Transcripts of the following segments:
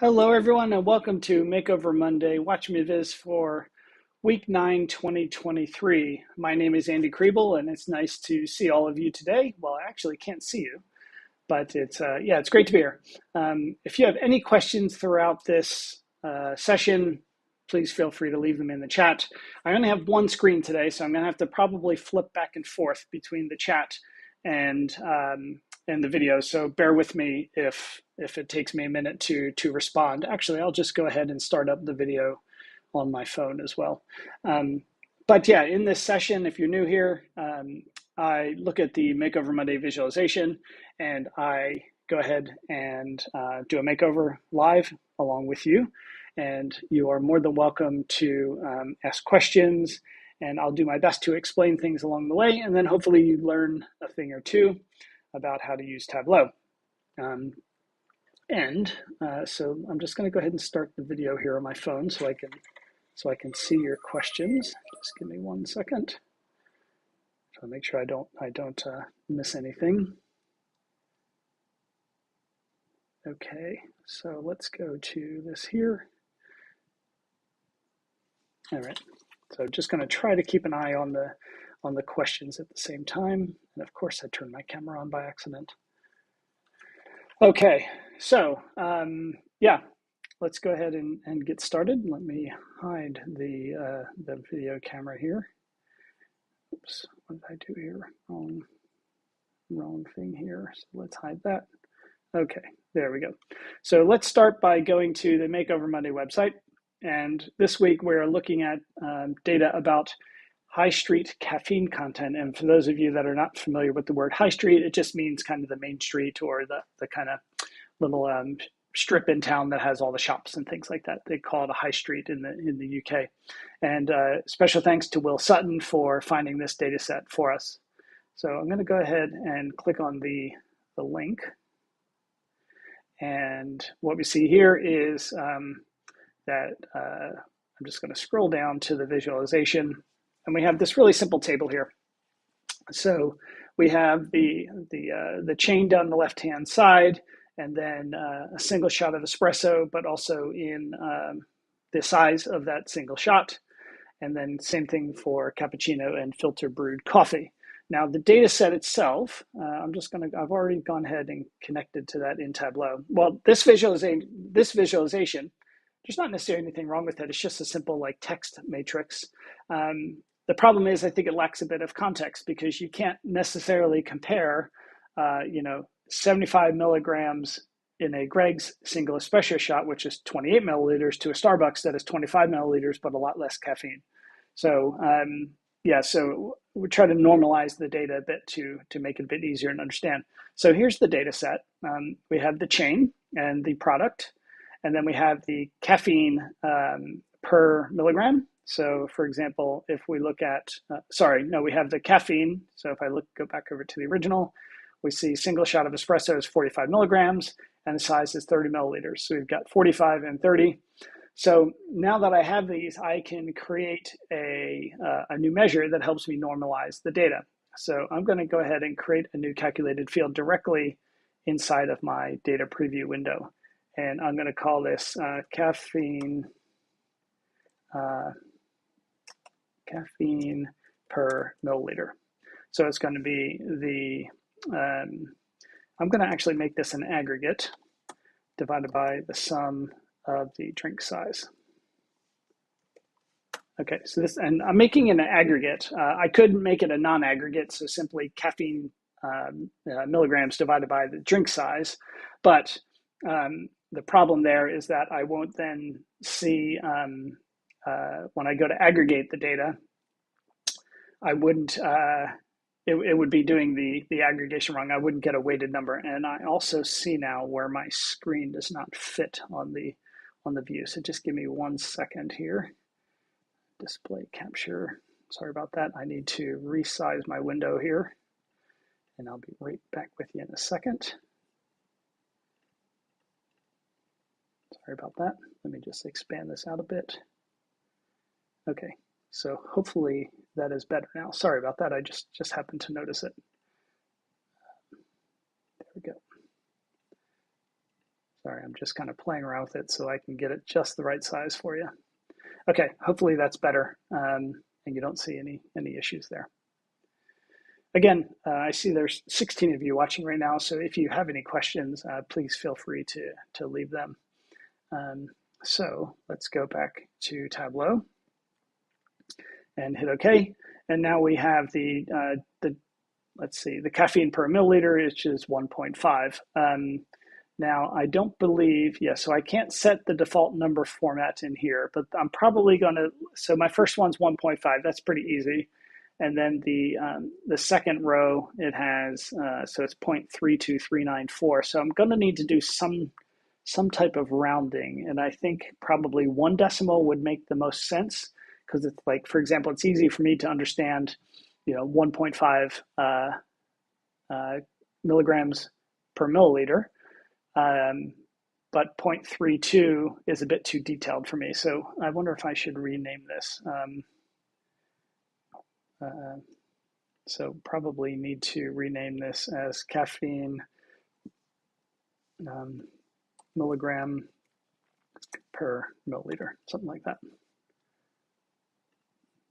Hello, everyone, and welcome to Makeover Monday. Watch Me Viz for week 9, 2023. My name is Andy Kriebel, and it's nice to see all of you today. Well, I actually can't see you, but it's great to be here. If you have any questions throughout this session, please feel free to leave them in the chat. I only have one screen today, so I'm going to have to probably flip back and forth between the chat and the video. So bear with me if it takes me a minute to respond. Actually, I'll just go ahead and start up the video on my phone as well. But yeah, in this session, if you're new here, I look at the Makeover Monday visualization and I go ahead and do a makeover live along with you. And you are more than welcome to ask questions, and I'll do my best to explain things along the way. And then hopefully you learn a thing or two about how to use Tableau. So I'm just going to go ahead and start the video here on my phone so I can see your questions. Just give me 1 second. So make sure I don't miss anything. Okay, so let's go to this here. All right, so just going to try to keep an eye on the questions at the same time. And of course, I turned my camera on by accident. Okay, so yeah, let's go ahead and get started. Let me hide the video camera here. Oops, what did I do here? Wrong thing here. So let's hide that. Okay, there we go. So let's start by going to the Makeover Monday website. And this week we're looking at data about high street caffeine content. And for those of you that are not familiar with the word high street, it just means kind of the main street or the kind of little strip in town that has all the shops and things like that. They call it a high street in the UK. And special thanks to Will Sutton for finding this data set for us. So I'm going to go ahead and click on the link. And what we see here is that I'm just going to scroll down to the visualization, and we have this really simple table here. So we have the chain down the left-hand side, and then a single shot of espresso, but also in the size of that single shot. And then same thing for cappuccino and filter brewed coffee. Now the data set itself, I've already gone ahead and connected to that in Tableau. Well, this visualization, there's not necessarily anything wrong with it. It's just a simple like text matrix. The problem is I think it lacks a bit of context because you can't necessarily compare, 75 milligrams in a Greg's single espresso shot, which is 28 milliliters, to a Starbucks that is 25 milliliters, but a lot less caffeine. So so we try to normalize the data a bit to make it a bit easier to understand. So here's the data set. We have the chain and the product, and then we have the caffeine per milligram. So for example, if we look at, we have the caffeine. So if I go back over to the original, we see single shot of espresso is 45 milligrams and the size is 30 milliliters. So we've got 45 and 30. So now that I have these, I can create a new measure that helps me normalize the data. So I'm going to go ahead and create a new calculated field directly inside of my data preview window. And I'm going to call this caffeine per milliliter. So it's going to be I'm going to actually make this an aggregate divided by the sum of the drink size. Okay, so and I'm making it an aggregate. I could make it a non-aggregate, so simply caffeine milligrams divided by the drink size. But the problem there is that I won't then see, when I go to aggregate the data, I wouldn't, it would be doing the aggregation wrong. I wouldn't get a weighted number. And I also see now where my screen does not fit on the view. So just give me 1 second here. Display capture. Sorry about that. I need to resize my window here, and I'll be right back with you in a second. Sorry about that. Let me just expand this out a bit. Okay, so hopefully that is better now. Sorry about that. I just happened to notice it. There we go. Sorry, I'm just kind of playing around with it so I can get it just the right size for you. Okay, hopefully that's better, and you don't see any issues there. Again, I see there's 16 of you watching right now, so if you have any questions, please feel free to leave them. So let's go back to Tableau and hit OK. And now we have the let's see, the caffeine per milliliter, which is 1.5. Now, I don't believe, so I can't set the default number format in here, but I'm probably going to, so my first one's 1.5. That's pretty easy. And then the second row, it has, so it's 0.32394. So I'm going to need to do some type of rounding. And I think probably 1 decimal would make the most sense, because it's like, for example, it's easy for me to understand, 1.5 milligrams per milliliter. But 0.32 is a bit too detailed for me. So I wonder if I should rename this. So probably need to rename this as caffeine milligram per milliliter, something like that.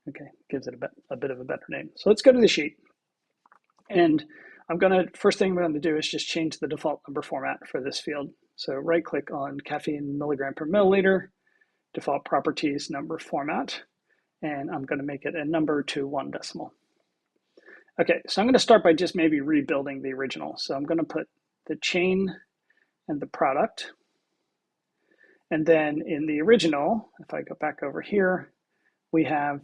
Okay, gives it a bit of a better name. So let's go to the sheet. And first thing I'm going to do is just change the default number format for this field. So right click on caffeine milligram per milliliter, default properties number format, and I'm going to make it a number to 1 decimal. Okay, so I'm going to start by just maybe rebuilding the original. So I'm going to put the chain and the product. And then in the original, if I go back over here, we have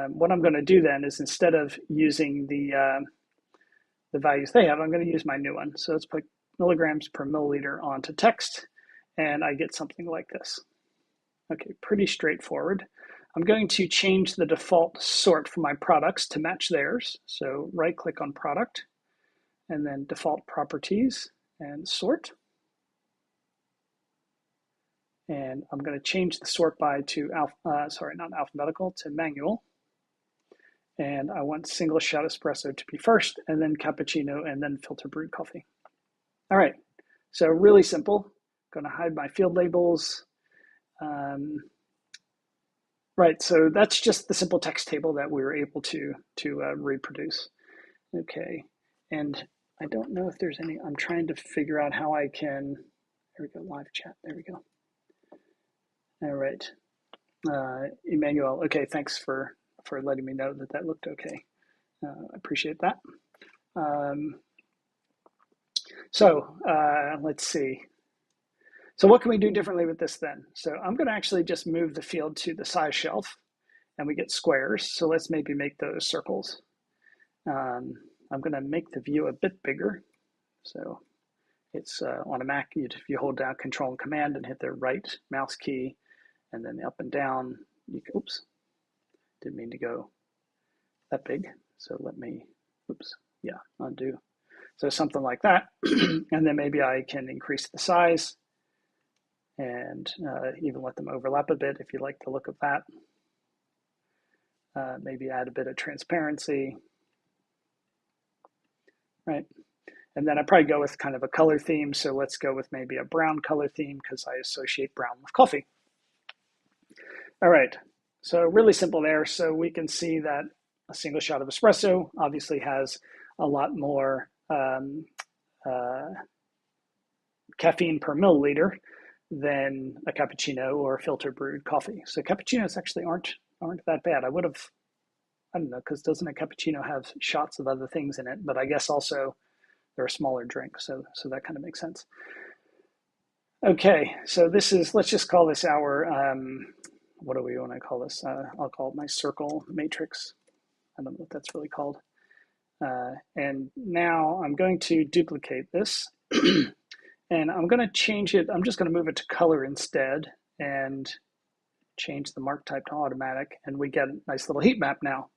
what I'm going to do then is, instead of using the values they have, I'm going to use my new one. So let's put milligrams per milliliter onto text, and I get something like this. Okay, pretty straightforward. I'm going to change the default sort for my products to match theirs. So right click on product, and then default properties and sort. And I'm going to change the sort by to, not alphabetical, to manual. And I want single shot espresso to be first, and then cappuccino, and then filter brewed coffee. All right, so really simple. I'm going to hide my field labels. Right, so that's just the simple text table that we were able to reproduce. Okay, and I don't know if there's any, I'm trying to figure out how I can, there we go, live chat, there we go. All right, Emmanuel, okay, thanks for letting me know that looked okay. I appreciate that. Let's see. So what can we do differently with this then? So I'm going to actually just move the field to the size shelf, and we get squares. So let's maybe make those circles. I'm going to make the view a bit bigger. So it's on a Mac, if you hold down Control and Command and hit the right mouse key, and then up and down, oops, didn't mean to go that big. So let me, undo. So something like that. And then maybe I can increase the size and even let them overlap a bit if you like the look of that. Maybe add a bit of transparency, right? And then I probably go with kind of a color theme. So let's go with maybe a brown color theme, because I associate brown with coffee. All right, so really simple there. So we can see that a single shot of espresso obviously has a lot more caffeine per milliliter than a cappuccino or filter brewed coffee. So cappuccinos actually aren't that bad. I don't know, because doesn't a cappuccino have shots of other things in it? But I guess also they're a smaller drink, so that kind of makes sense. Okay, so let's just call this our, what do we want to call this? I'll call it my circle matrix. I don't know what that's really called. And now I'm going to duplicate this. And I'm going to change it. I'm just going to move it to color instead, and change the mark type to automatic. And we get a nice little heat map now.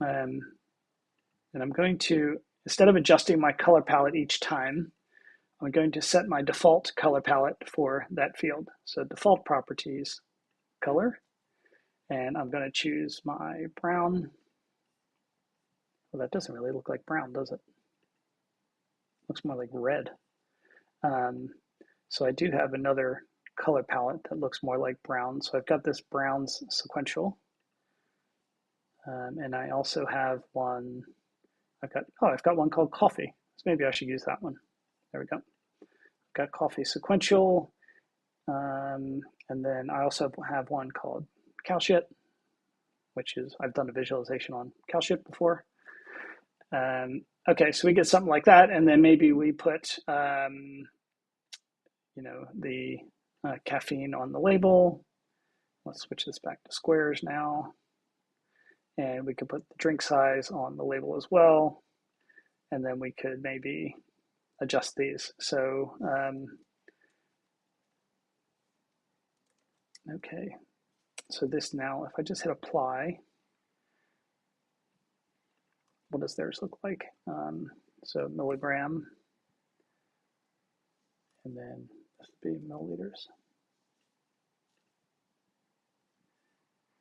And I'm going to, instead of adjusting my color palette each time, I'm going to set my default color palette for that field. So default properties, color, and I'm going to choose my brown. Well, that doesn't really look like brown, does it? Looks more like red. So I do have another color palette that looks more like brown. So I've got this browns sequential. And I also have one, I've got one called coffee. So maybe I should use that one. There we go. I've got coffee sequential. And then I also have one called cow shit, which is, I've done a visualization on cow shit before. Okay, so we get something like that. And then maybe we put, the caffeine on the label. Let's switch this back to squares now. And we could put the drink size on the label as well. And then we could maybe adjust these. So, okay. So this now, if I just hit apply, what does theirs look like? So milligram, and then this would be milliliters.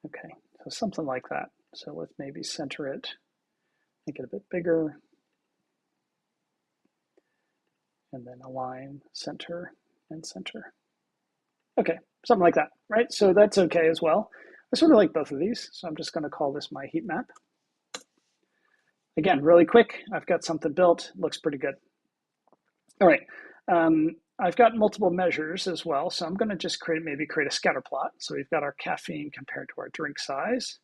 Okay, so something like that. So let's maybe center it, make it a bit bigger, and then align, center, and center. Okay, something like that, right? So that's okay as well. I sort of like both of these, so I'm just going to call this my heat map. Again, really quick, I've got something built, looks pretty good. All right, I've got multiple measures as well, so I'm going to just maybe create a scatter plot. So we've got our caffeine compared to our drink size,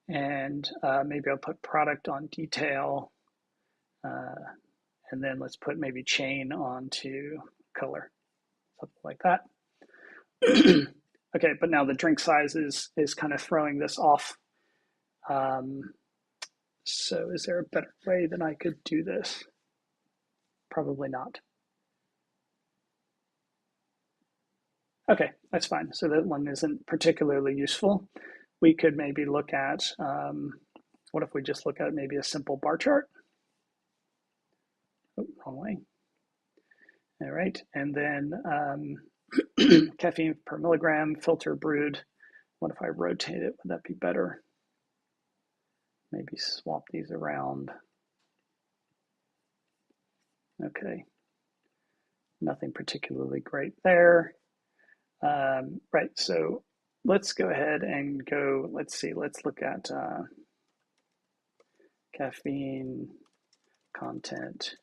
and maybe I'll put product on detail, and then let's put maybe chain onto color, something like that. Okay, but now the drink size is kind of throwing this off. So is there a better way than I could do this? Probably not. Okay, that's fine. So that one isn't particularly useful. We could maybe look at, what if we just look at maybe a simple bar chart? Oh, wrong way. All right, and then caffeine per milligram, filter brewed. What if I rotate it? Would that be better? Maybe swap these around. Okay, nothing particularly great there. Right, so let's go ahead and go, let's see, let's look at caffeine, content,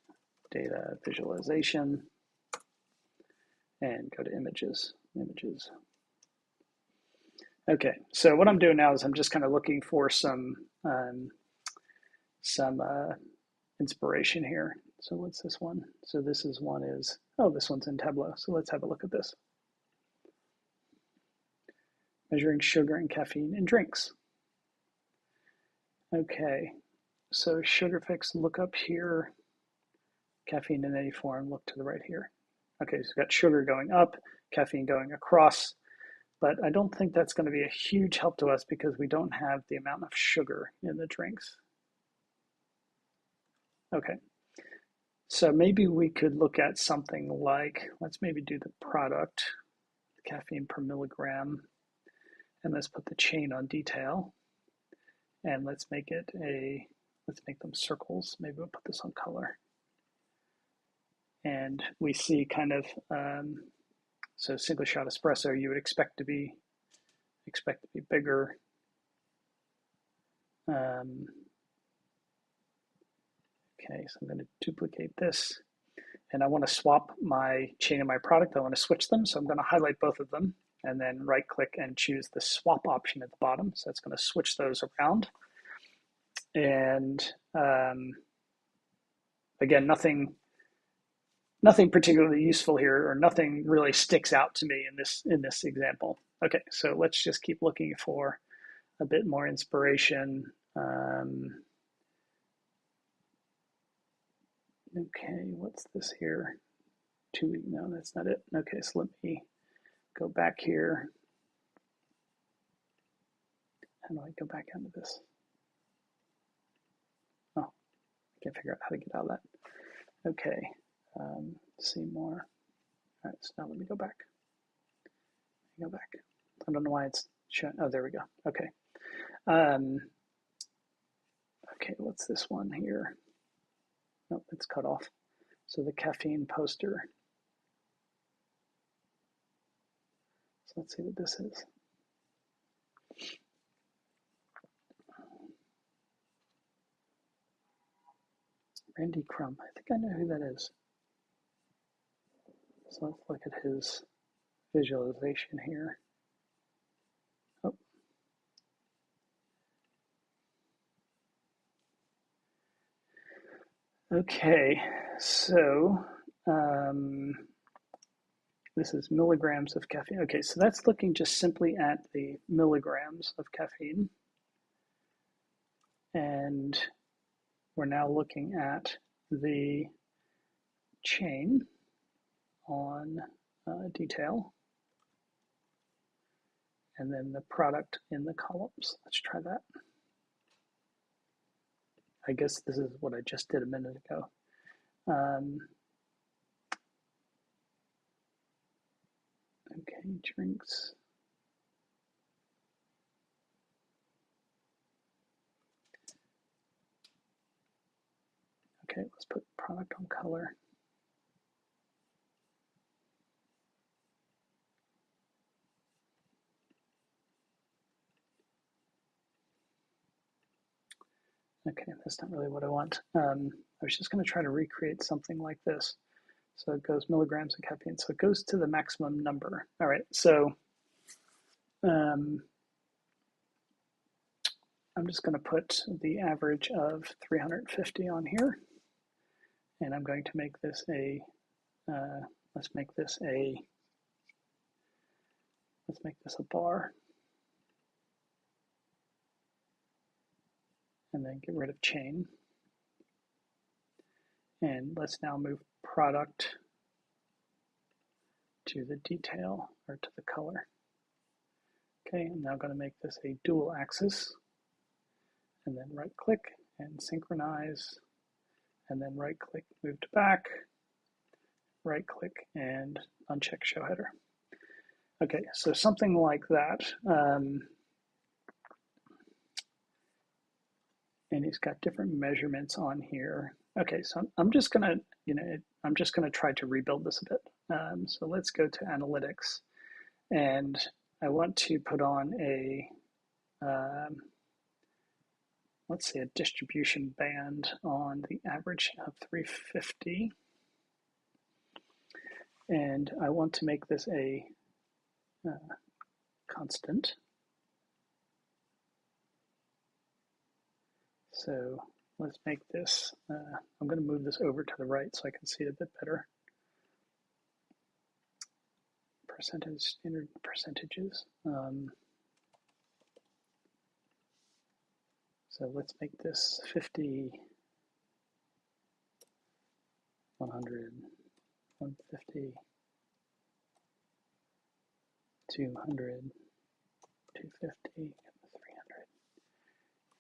data visualization, and go to images. Okay, so what I'm doing now is I'm just kind of looking for some inspiration here. So what's this one? So this is this one's in Tableau. So let's have a look at this. Measuring sugar and caffeine in drinks. Okay, so sugar fix, look up here. Caffeine in any form, look to the right here. Okay, so we've got sugar going up, caffeine going across, but I don't think that's going to be a huge help to us because we don't have the amount of sugar in the drinks. Okay, so maybe we could look at something like, let's maybe do the product, caffeine per milligram, and let's put the chain on detail, and let's make them circles. Maybe we'll put this on color. And we see kind of, so single shot espresso, you would expect to be bigger. Okay, so I'm going to duplicate this, and I want to swap my chain and my product. I want to switch them, so I'm going to highlight both of them, and then right-click and choose the swap option at the bottom. So it's going to switch those around. And again, nothing particularly useful here, or nothing really sticks out to me in this example. Okay, so let's just keep looking for a bit more inspiration. Okay, what's this here? 2 week, no, that's not it. Okay, so let me go back here. How do I go back into this? Oh, I can't figure out how to get out of that. Okay, see more. All right, so now let me go back. Go back. I don't know why it's showing. Oh, there we go. Okay. Okay, what's this one here? Nope, it's cut off. So the caffeine poster. So let's see what this is. Randy Crum. I think I know who that is. So let's look at his visualization here. Oh. Okay, so this is milligrams of caffeine. Okay, so that's looking just simply at the milligrams of caffeine. And we're now looking at the chain on detail, and then the product in the columns. Let's try that. I guess this is what I just did a minute ago. Okay, drinks. Okay, let's put product on color. Okay, that's not really what I want. I was just going to try to recreate something like this. So it goes milligrams of caffeine. So it goes to the maximum number. All right, so I'm just going to put the average of 350 on here. And I'm going to make this a, let's make this a bar. And then get rid of chain. And let's now move product to the detail or to the color. Okay, I'm now going to make this a dual axis, and then right click and synchronize, and then right click, move to back, right click and uncheck show header. Okay, so something like that. And he's got different measurements on here. Okay, so I'm just gonna, I'm just gonna try to rebuild this a bit. So let's go to analytics, and I want to put on a, let's say a distribution band on the average of 350. And I want to make this a constant. So let's make this, I'm going to move this over to the right so I can see it a bit better. Percentage, standard percentages. So let's make this 50, 100, 150, 200, 250, 300.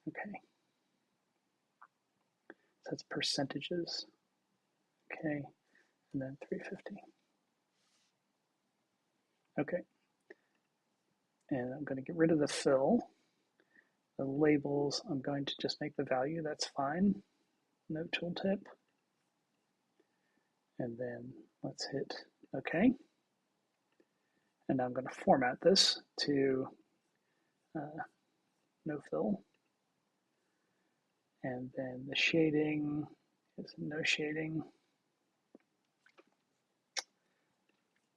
Okay. So that's percentages. Okay. And then 350. Okay. And I'm going to get rid of the fill. The labels, I'm going to just make the value, that's fine. No tooltip. And then let's hit OK. And now I'm going to format this to no fill. And then the shading is no shading.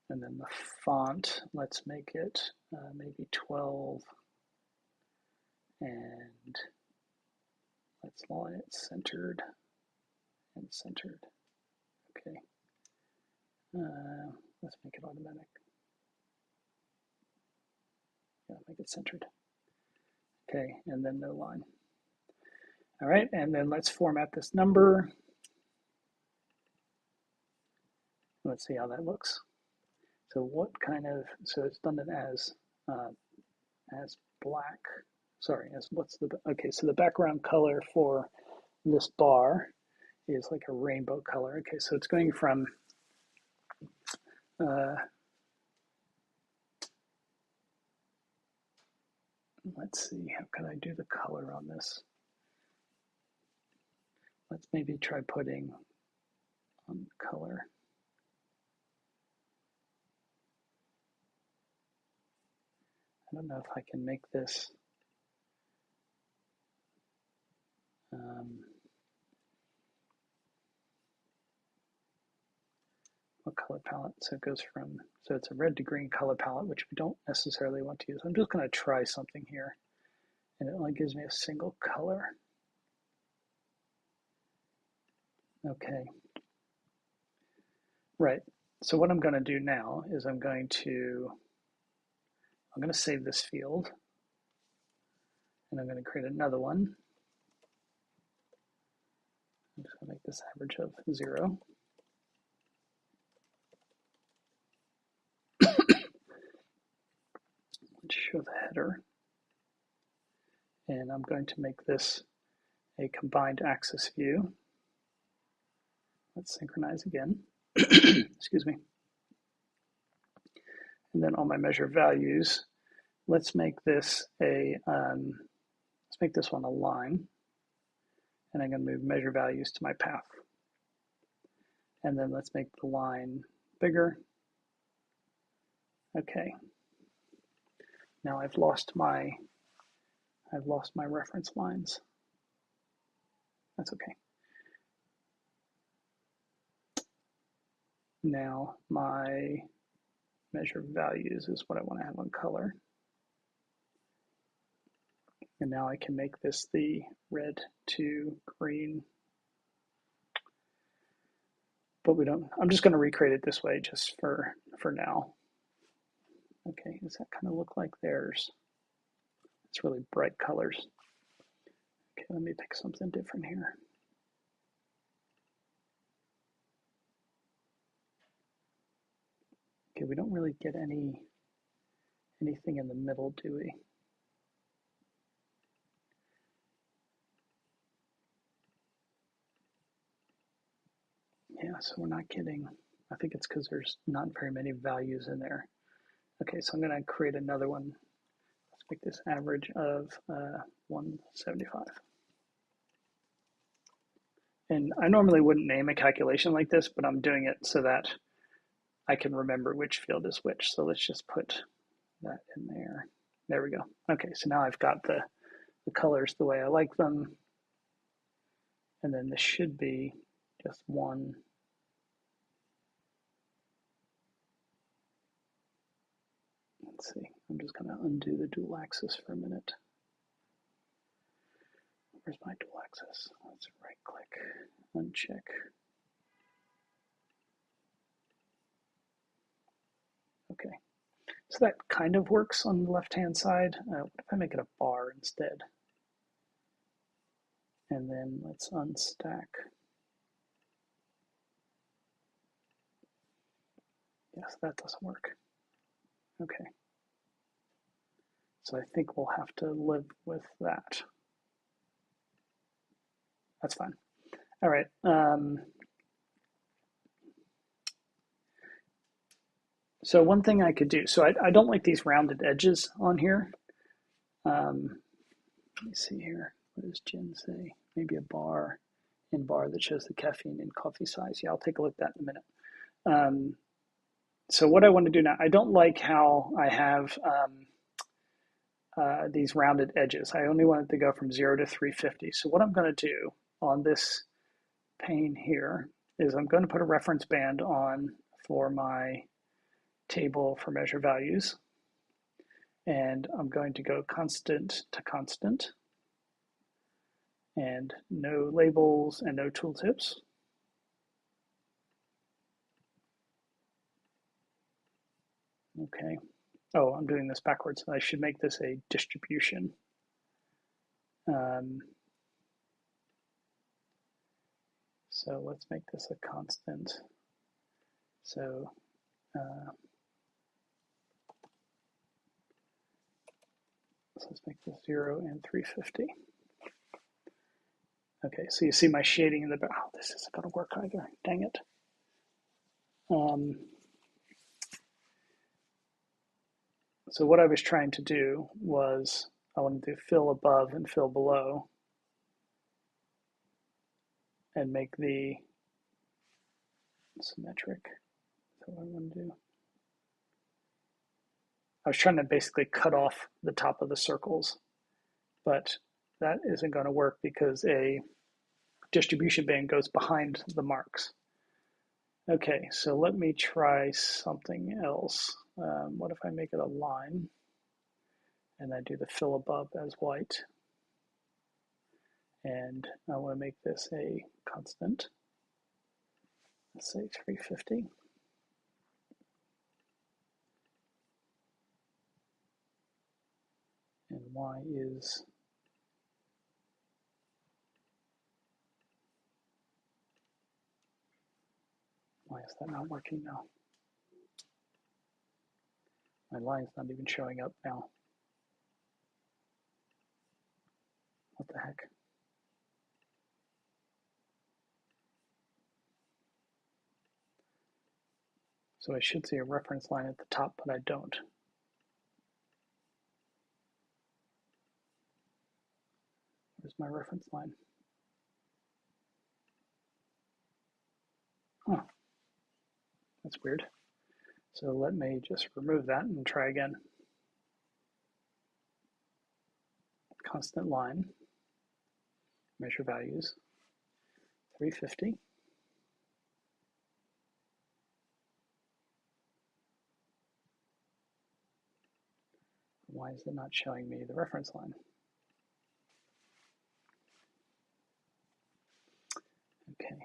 And then the font, let's make it maybe 12. And let's line it centered and centered. Okay. Let's make it automatic. Yeah, make it centered. Okay, and then no line. All right, and then let's format this number. Let's see how that looks. So what kind of, so it's done it as black, sorry, as what's the, okay, so the background color for this bar is like a rainbow color. Okay, so it's going from, let's see, how can I do the color on this? Let's maybe try putting on color. don't know if I can make this what color palette? So it goes from, so it's a red to green color palette, which we don't necessarily want to use. I'm just going to try something here, and it only gives me a single color. Okay. Right. So what I'm going to do now is I'm going to save this field, and I'm going to create another one. I'm just going to make this average of 0. Let's show the header. And I'm going to make this a combined axis view. Let's synchronize again. Excuse me. And then all my measure values, let's make this one a line. And I'm going to move measure values to my path. And then let's make the line bigger. Okay. Now I've lost my reference lines. That's okay. Now my measure values is what I want to have on color. And now I can make this the red to green. But we don't, I'm just going to recreate it this way just for now. Okay, does that kind of look like theirs? It's really bright colors. Okay, let me pick something different here. Okay, we don't really get anything in the middle, do we? Yeah, so we're not getting, I think it's because there's not very many values in there. Okay, so I'm going to create another one. Let's make this average of 175. And I normally wouldn't name a calculation like this, but I'm doing it so that I can remember which field is which. So let's just put that in there. There we go. Okay, so now I've got the colors the way I like them. And then this should be just one. Let's see, I'm just going to undo the dual axis for a minute. Where's my dual axis? Let's right click, uncheck. Okay, so that kind of works on the left-hand side. What if I make it a bar instead? And then let's unstack. Yes, that doesn't work. Okay. So I think we'll have to live with that. That's fine. All right. So one thing I could do, so I don't like these rounded edges on here. Let me see here. What does Jen say? Maybe a bar in bar that shows the caffeine and coffee size. Yeah, I'll take a look at that in a minute. So what I want to do now, I don't like how I have these rounded edges. I only want it to go from 0 to 350. So what I'm going to do on this pane here is I'm going to put a reference band on for my table for measure values. And I'm going to go constant to constant and no labels and no tooltips. Okay. Oh, I'm doing this backwards. I should make this a distribution. So let's make this a constant. So let's make this 0 and 350. Okay, so you see my shading in the back. Oh, this isn't going to work either. Dang it. So what I was trying to do was I wanted to fill above and fill below and make the symmetric. That's what I want to do. I was trying to basically cut off the top of the circles, but that isn't going to work because a distribution band goes behind the marks. Okay, so let me try something else. What if I make it a line and I do the fill above as white? And I want to make this a constant. Let's say 350. And y is why is that not working now? My line's not even showing up now. What the heck? So I should see a reference line at the top, but I don't. Where's my reference line? Huh, that's weird. So let me just remove that and try again. Constant line, measure values, 350. Why is it not showing me the reference line? Okay. I'm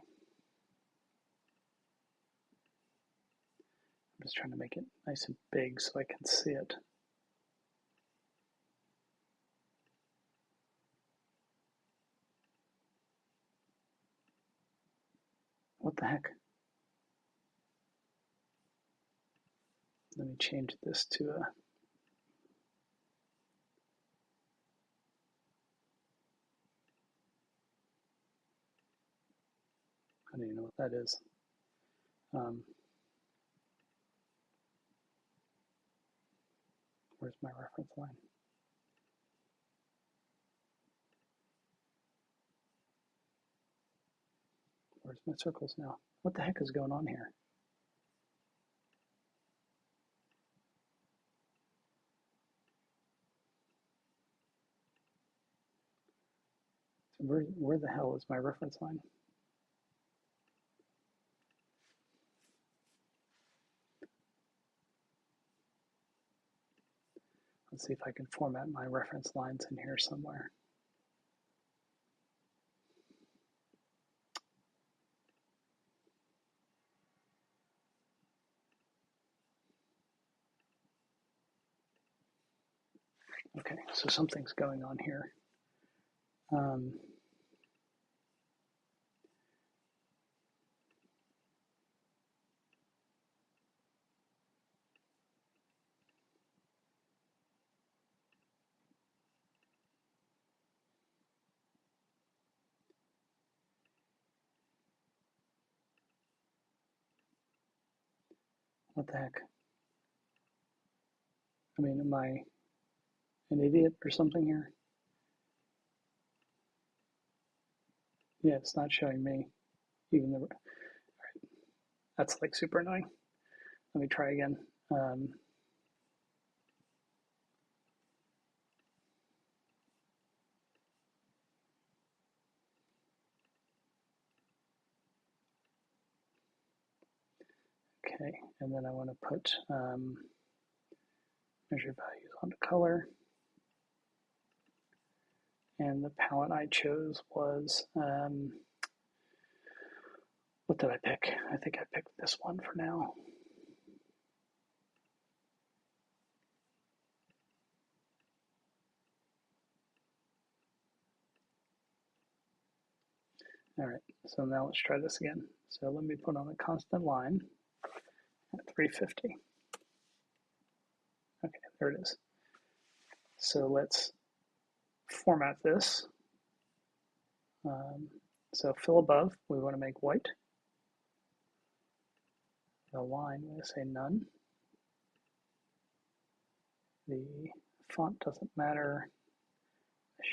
just trying to make it nice and big so I can see it. What the heck? Let me change this to a I don't even know what that is. Where's my reference line? Where's my circles now? What the heck is going on here? So where the hell is my reference line? Let's see if I can format my reference lines in here somewhere. Okay, so something's going on here. What the heck? I mean, am I an idiot or something here? Yeah, it's not showing me even the. Right. That's like super annoying. Let me try again. Okay, and then I want to put measure values onto color. And the palette I chose was, what did I pick? I think I picked this one for now. All right, so now let's try this again. So let me put on a constant line at 350. Okay, there it is. So let's format this. So fill above, we want to make white. The line, we're going to say none. The font doesn't matter.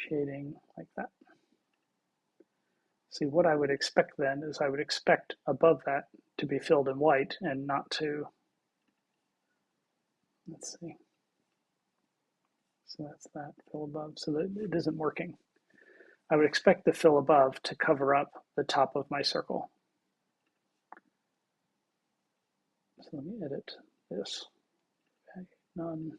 Shading like that. See, what I would expect then is I would expect above that to be filled in white and not to, let's see. So that's that, fill above, so that it isn't working. I would expect the fill above to cover up the top of my circle. So let me edit this. Okay, none.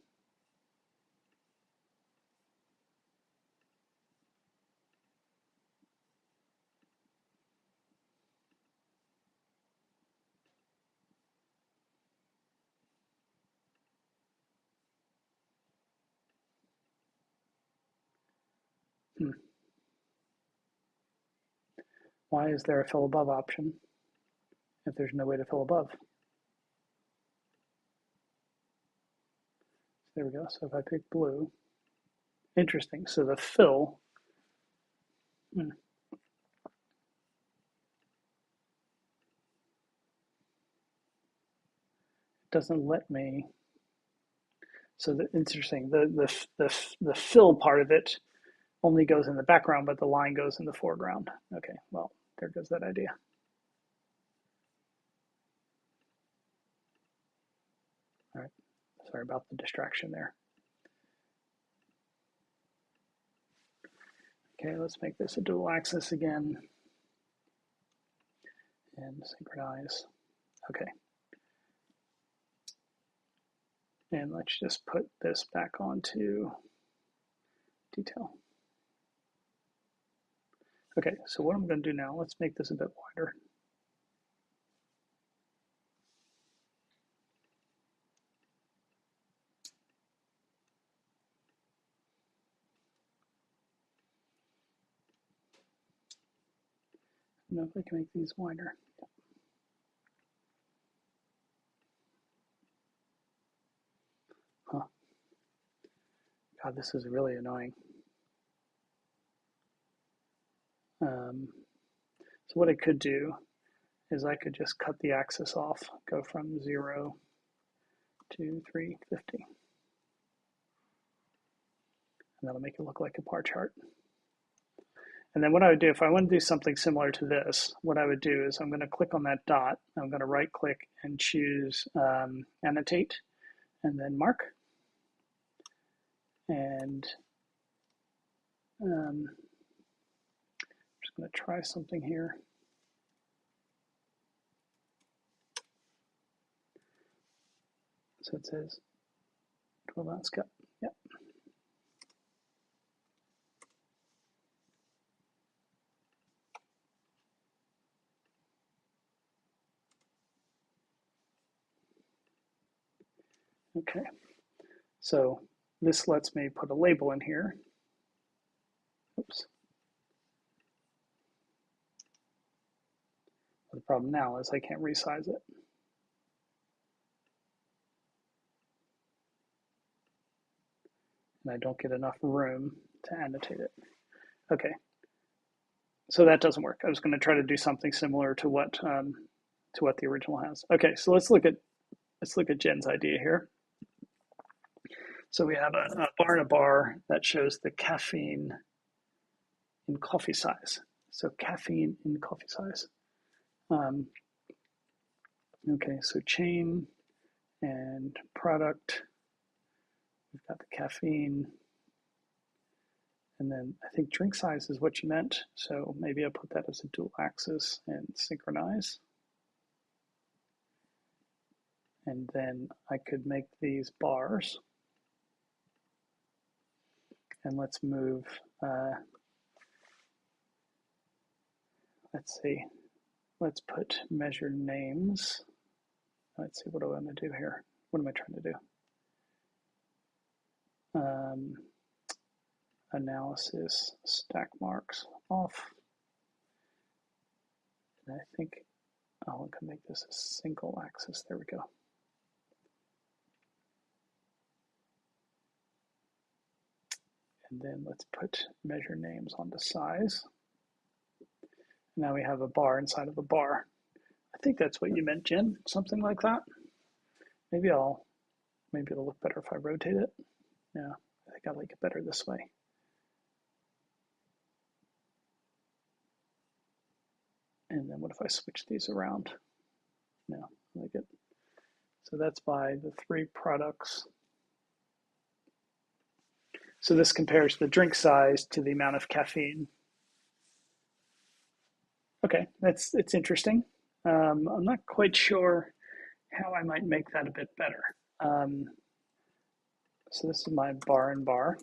Why is there a fill above option if there's no way to fill above? There we go. So if I pick blue, interesting. So the fill, doesn't let me. So interesting. The fill part of it only goes in the background, but the line goes in the foreground. Okay, well, there goes that idea. All right, sorry about the distraction there. Okay, let's make this a dual axis again and synchronize. Okay. And let's just put this back onto detail. Okay, so what I'm going to do now, let's make this a bit wider. I don't know if I can make these wider. Huh. God, this is really annoying. So what I could do is I could just cut the axis off, go from 0 to 350. And that'll make it look like a bar chart. And then what I would do, if I want to do something similar to this, what I would do is I'm going to click on that dot. I'm going to right click and choose annotate and then mark. And I'm just going to try something here. So it says 12 ounce cup. Yep. Okay. So this lets me put a label in here. Oops. The problem now is I can't resize it. And I don't get enough room to annotate it. Okay, so that doesn't work. I was going to try to do something similar to what the original has. Okay, so let's look at Jen's idea here. So we have a bar and a bar that shows the caffeine in coffee size. So caffeine in coffee size. Okay, so chain and product. We've got the caffeine. And then I think drink size is what you meant. So maybe I'll put that as a dual axis and synchronize. And then I could make these bars. And let's move, let's see, let's put measure names. Let's see, what do I want to do here? What am I trying to do? Analysis, stack marks off. And I think, oh, I can make this a single axis. There we go. And then let's put measure names onto size. Now we have a bar inside of a bar. I think that's what you meant, Jen, something like that. Maybe it'll look better if I rotate it. Yeah, I think I like it better this way. And then what if I switch these around? No, I like it. So that's by the 3 products. So this compares the drink size to the amount of caffeine. Okay, it's interesting. I'm not quite sure how I might make that a bit better. Um, so this is my bar and bar.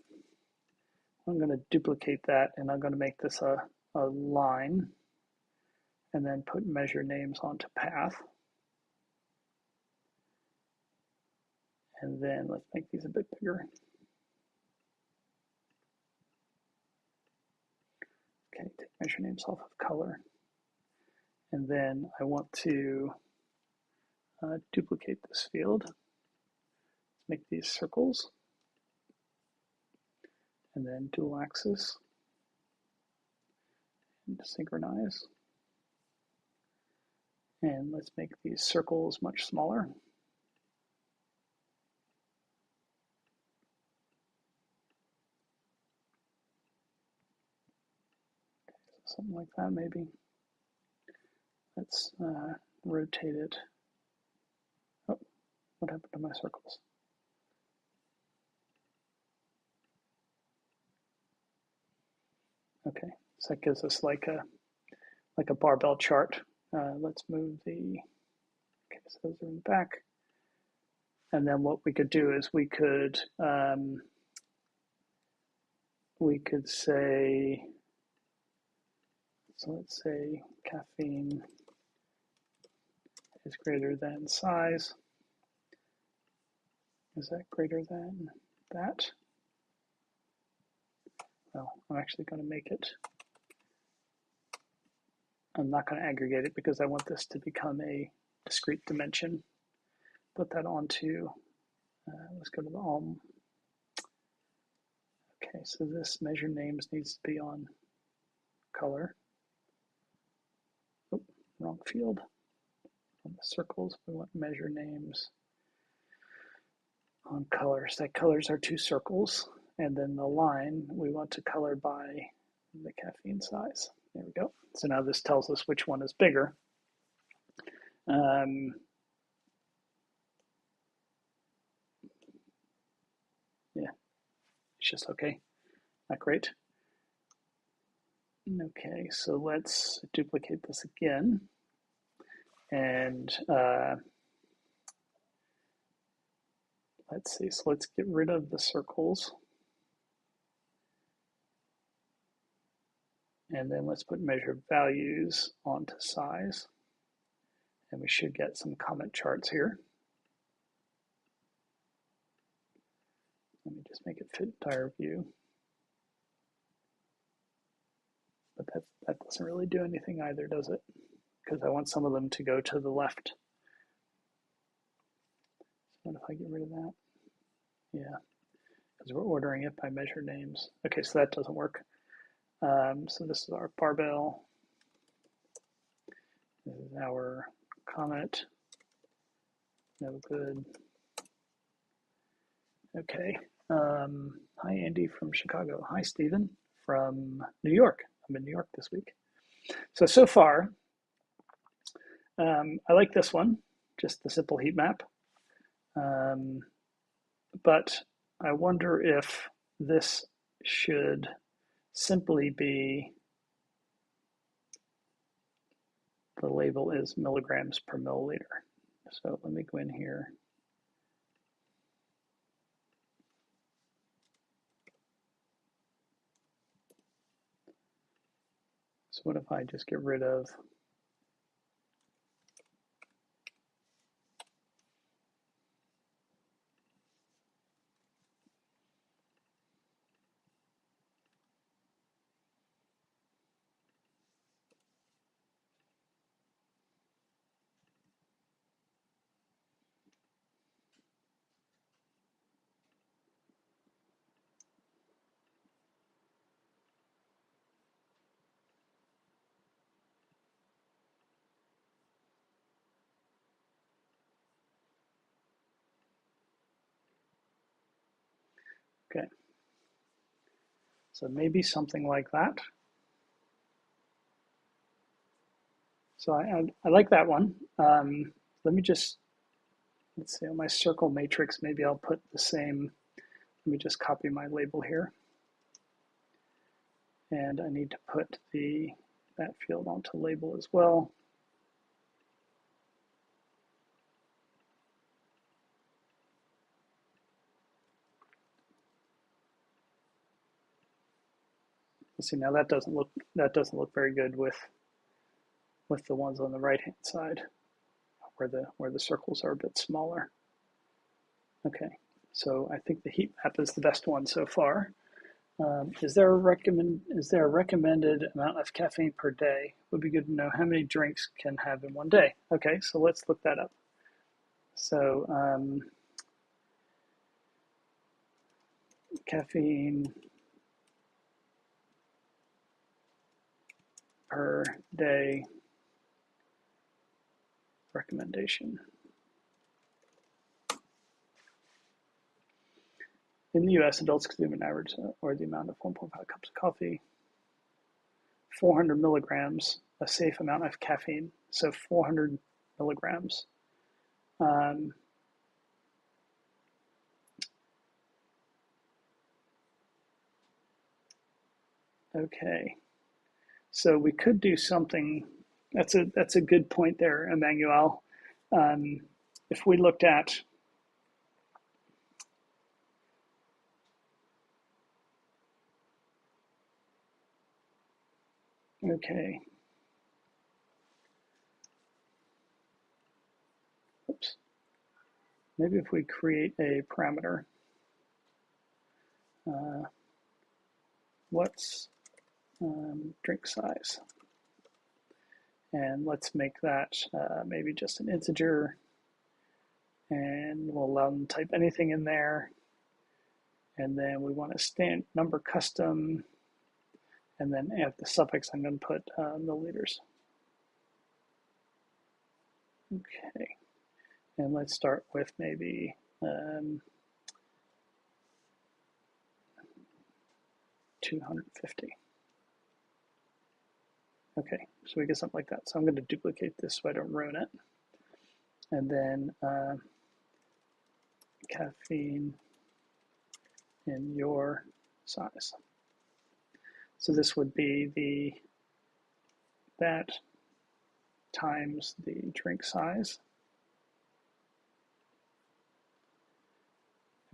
I'm going to duplicate that and I'm going to make this a line and then put measure names onto path. And then let's make these a bit bigger. Okay, take measure names off of color. And then I want to duplicate this field. Let's make these circles. And then dual axis. And synchronize. And let's make these circles much smaller. Something like that, maybe. Let's rotate it. Oh, what happened to my circles? Okay, so that gives us like a barbell chart. Let's move the, okay, so those are in the back. And then what we could do is we could say, so let's say caffeine is greater than size. Is that greater than that? Well, I'm actually going to make it, I'm not going to aggregate it because I want this to become a discrete dimension. Put that onto, let's go to the ALM. Okay, so this measure names needs to be on color. Oh, wrong field. On the circles, we want measure names on colors. That colors are two circles. And then the line, we want to color by the caffeine size. There we go. So now this tells us which one is bigger. Yeah, it's just okay. Not great. Okay, so let's duplicate this again. And let's see, so let's get rid of the circles. And then let's put measure values onto size. And we should get some comment charts here. Let me just make it fit entire view. But that doesn't really do anything either, does it? Because I want some of them to go to the left. So what if I get rid of that? Yeah, because we're ordering it by measure names. Okay, so that doesn't work. So this is our barbell. This is our comment. No good. Okay. Hi, Andy from Chicago. Hi, Stephen from New York. I'm in New York this week. So far, I like this one, just the simple heat map. But I wonder if this should simply be, the label is milligrams per milliliter. So let me go in here. So what if I just get rid of okay. So maybe something like that. So I like that one. Let me just, let's see, on my circle matrix, maybe I'll put the same let me just copy my label here. And I need to put that field onto label as well. Let's see, now that doesn't look very good with the ones on the right hand side where the circles are a bit smaller. Okay, so I think the heat map is the best one so far. Is there a recommended amount of caffeine per day? Would be good to know how many drinks can have in one day. Okay, so let's look that up. So caffeine per day recommendation. In the US, adults consume an average or the amount of 1.5 cups of coffee, 400 milligrams, a safe amount of caffeine. So 400 milligrams. Okay, so we could do something. That's a good point there, Emmanuel. If we looked at okay. Oops. Maybe if we create a parameter, what's drink size? And let's make that maybe just an integer, and we'll allow them to type anything in there. And then we want to stand number custom, and then at the suffix, I'm going to put milliliters. Okay, and let's start with maybe 250. Okay, so we get something like that. So I'm going to duplicate this so I don't ruin it. And then caffeine in your size. So this would be that times the drink size.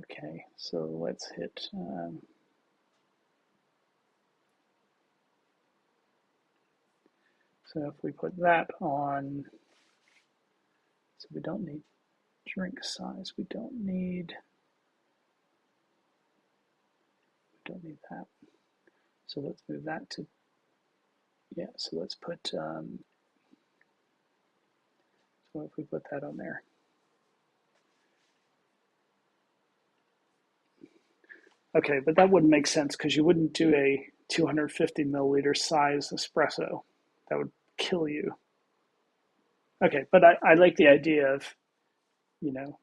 Okay, so let's hit so if we put that on, so we don't need drink size, we don't need that. So let's move that to, yeah, so let's put, so if we put that on there. Okay, but that wouldn't make sense because you wouldn't do a 250 milliliter size espresso. That would kill you. Okay, but I like the idea of,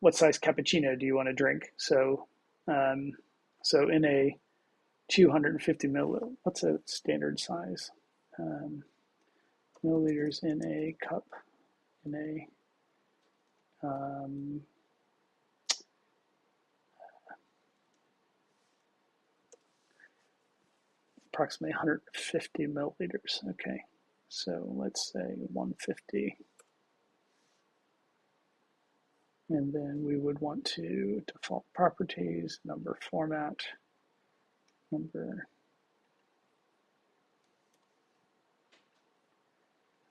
what size cappuccino do you want to drink? So, so in a 250 milliliter, what's a standard size? Milliliters in a cup, in a approximately 150 milliliters. Okay, so let's say 150. And then we would want to default properties, number format, number.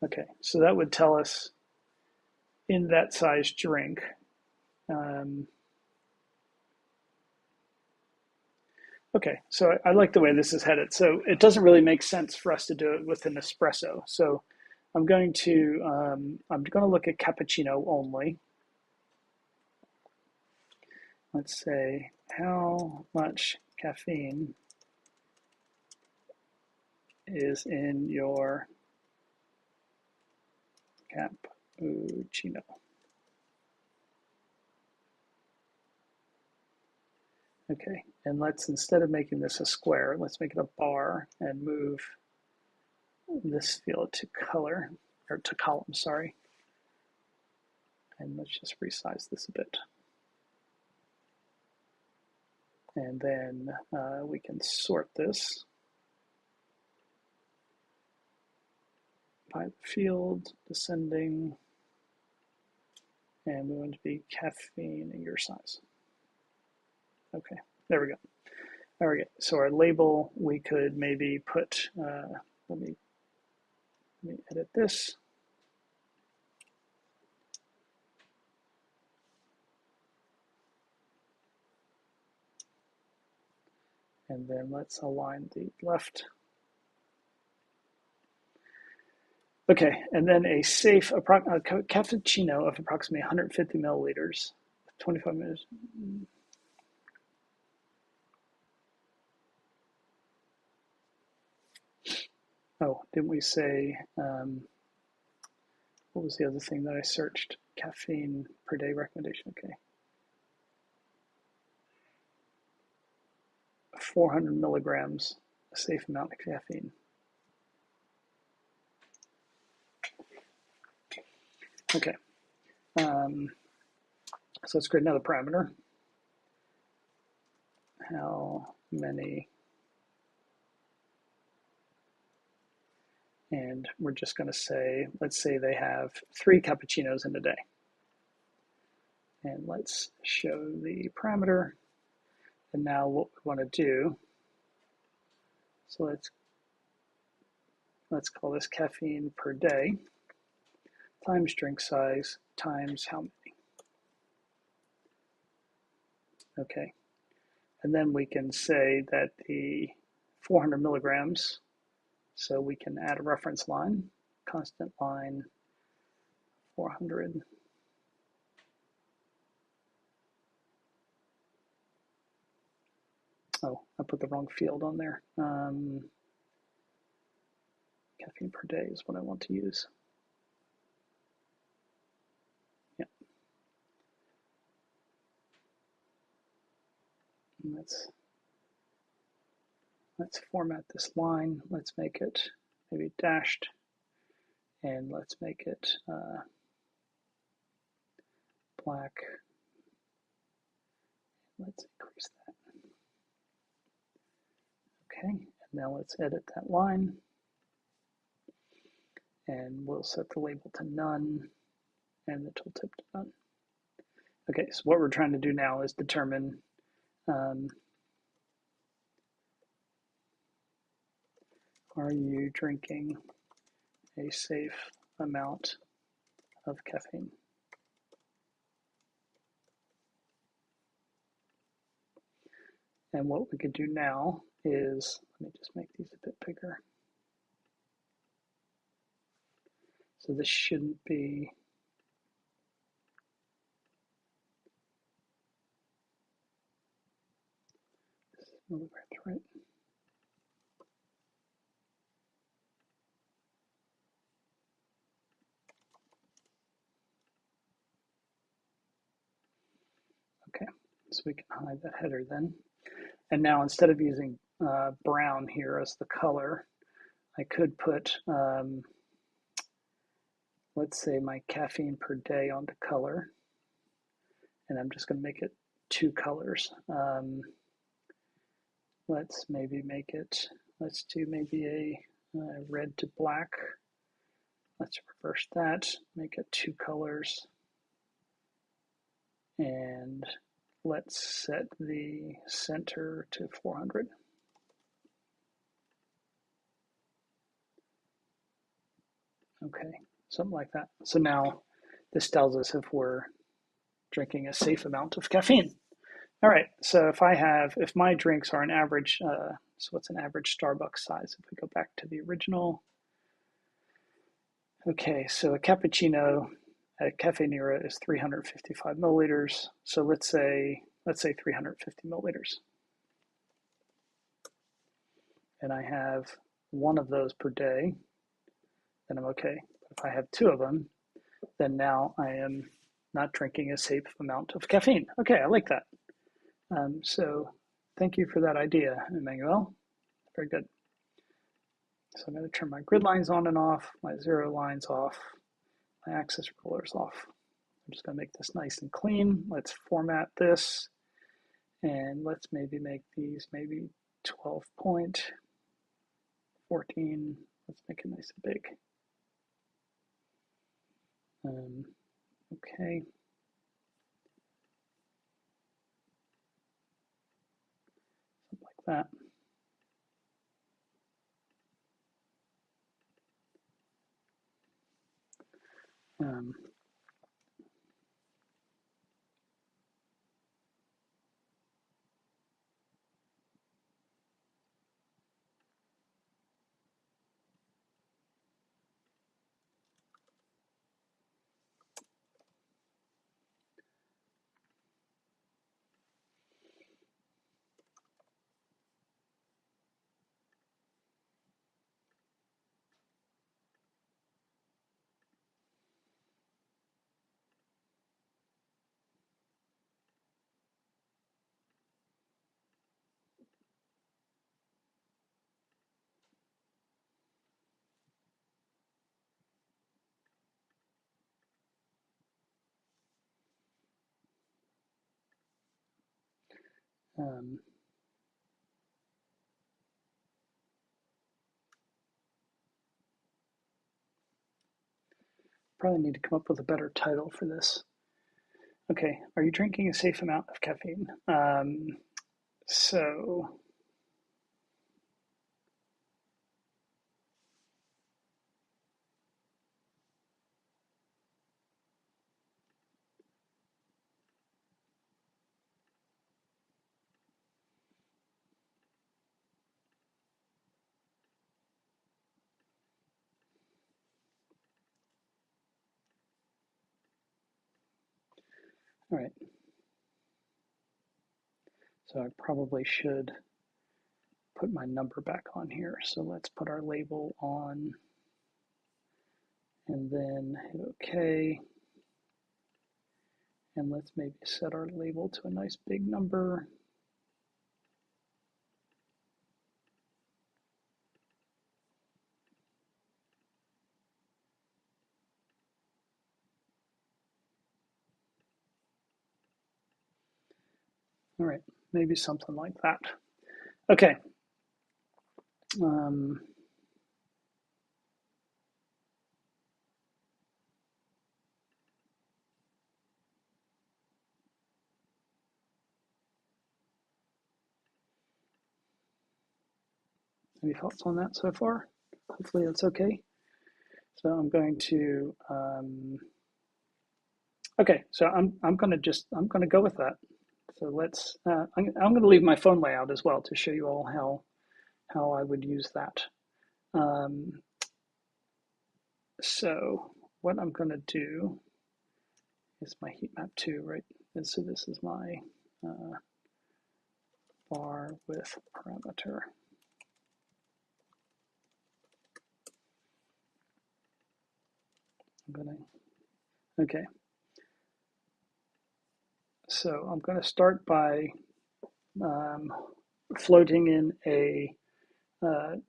Okay, so that would tell us in that size drink. Okay, so I like the way this is headed. So it doesn't really make sense for us to do it with an espresso. So I'm going to look at cappuccino only. Let's say how much caffeine is in your cappuccino. Okay, and let's, instead of making this a square, let's make it a bar and move this field to color, or to column, sorry. And let's just resize this a bit. And then we can sort this by the field, descending, and we want to be caffeine in your size. Okay, there we go. All right, so our label, we could maybe put, let me edit this. And then let's align the left. Okay, and then a safe cappuccino of approximately 150 milliliters, 25 minutes. Oh, didn't we say, what was the other thing that I searched? Caffeine per day recommendation, okay. 400 milligrams, a safe amount of caffeine. Okay, so let's create another parameter. How many, and we're just going to say, let's say they have 3 cappuccinos in a day. And let's show the parameter. And now what we want to do, so let's call this caffeine per day times drink size times how many. Okay, and then we can say that the 400 milligrams, so we can add a reference line, constant line 400. Oh, I put the wrong field on there. Caffeine per day is what I want to use. Yeah. And let's format this line. Let's make it maybe dashed, and let's make it black. Let's increase that. Okay, and now let's edit that line. And we'll set the label to none and the tooltip to none. Okay, so what we're trying to do now is determine are you drinking a safe amount of caffeine? And what we could do now is, let me just make these a bit bigger. So this shouldn't be, this is milligrams, right? Okay, so we can hide that header then. And now instead of using brown here as the color, I could put, let's say my caffeine per day onto color. And I'm just going to make it 2 colors. Let's maybe make it, let's do maybe a red to black. Let's reverse that, make it 2 colors. And let's set the center to 400. Okay, something like that. So now this tells us if we're drinking a safe amount of caffeine. All right, so if my drinks are an average, so what's an average Starbucks size? If we go back to the original. Okay, so a cappuccino at Cafe Neewer is 355 milliliters. So let's say 350 milliliters. And I have 1 of those per day, then I'm okay. If I have 2 of them, then now I am not drinking a safe amount of caffeine. Okay, I like that. So thank you for that idea, Emmanuel. Very good. So I'm going to turn my grid lines on and off, my 0 lines off, my axis rollers off. I'm just going to make this nice and clean. Let's format this. And let's maybe make these maybe 12.14. Let's make it nice and big. Okay. Something like that. Um, um, Probably need to come up with a better title for this. Okay, are you drinking a safe amount of caffeine? So, all right. So I probably should put my number back on here. So let's put our label on and then hit OK. And let's maybe set our label to a nice big number. All right, maybe something like that. Okay. Any thoughts on that so far? Hopefully that's okay. So I'm going to, okay, so I'm going to go with that. So let's, I'm going to leave my phone layout as well to show you all how I would use that. So what I'm going to do is my heat map 2, right? And so this is my bar with parameter. Okay. So I'm going to start by floating in a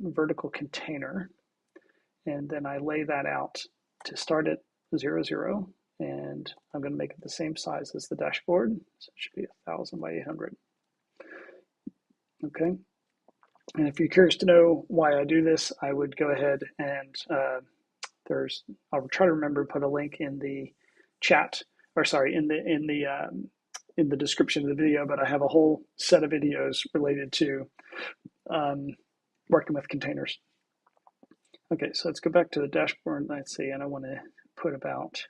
vertical container, and then I lay that out to start at 0, 0, and I'm going to make it the same size as the dashboard, so it should be 1000 by 800. Okay, and if you're curious to know why I do this, I would go ahead and I'll try to remember to put a link in the chat, or sorry, in the description of the video, but I have a whole set of videos related to working with containers. Okay, so let's go back to the dashboard. Let's see, and I want to put about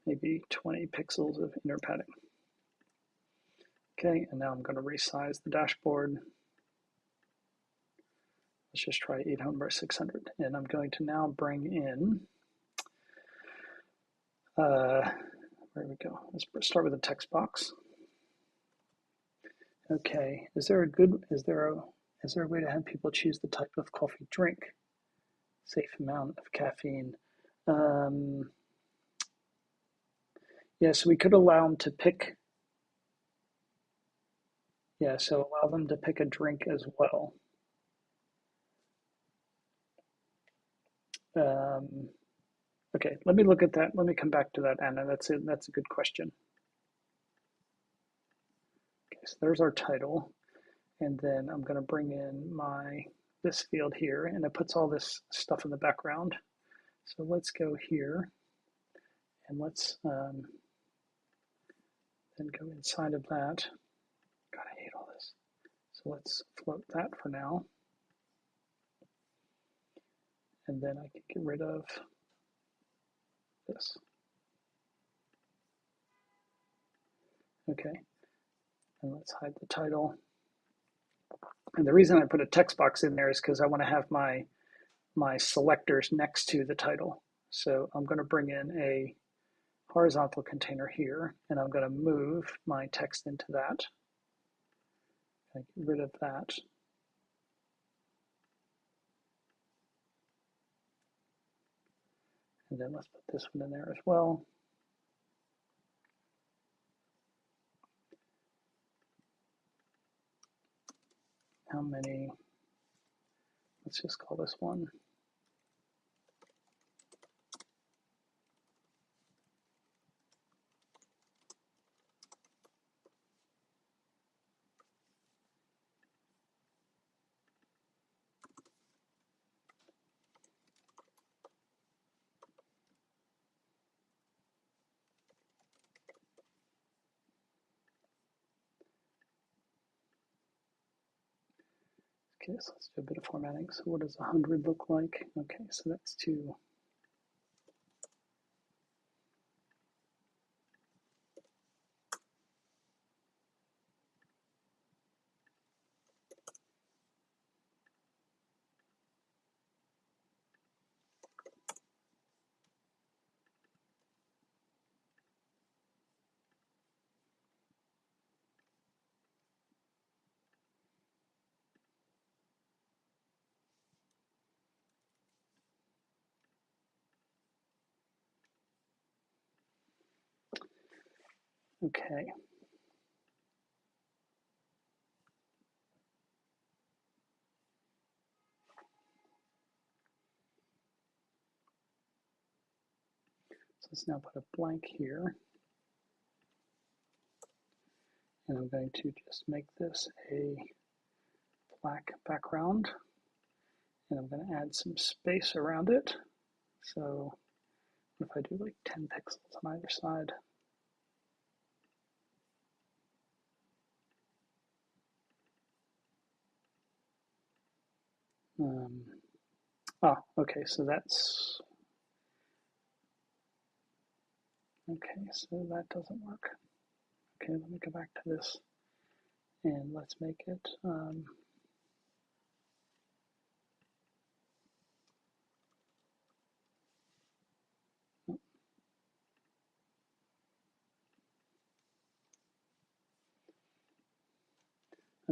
maybe 20 pixels of inner padding. Okay, and now I'm going to resize the dashboard. Let's just try 800 by 600, and I'm going to now bring in. Where we go? Let's start with a text box. Okay, is there a way to have people choose the type of coffee drink? Safe amount of caffeine. Yes, we could allow them to pick. Yeah, so allow them to pick a drink as well. Okay, let me look at that. Let me come back to that, Anna. That's a good question. Okay, so there's our title. And then I'm going to bring in this field here, and it puts all this stuff in the background. So let's go here, and let's then go inside of that. God, I hate all this. So let's float that for now. And then I can get rid of this. Okay, and let's hide the title. And the reason I put a text box in there is because I want to have my selectors next to the title. So I'm going to bring in a horizontal container here, and I'm going to move my text into that. I get rid of that. And then let's put this one in there as well. How many? Let's just call this one. Okay, so let's do a bit of formatting. So what does 100 look like? Okay, so that's 2. Okay. So let's now put a blank here. And I'm going to just make this a black background. And I'm going to add some space around it. So if I do like 10 pixels on either side. Okay, so that's, okay, so that doesn't work. Okay, let me go back to this and let's make it, I'm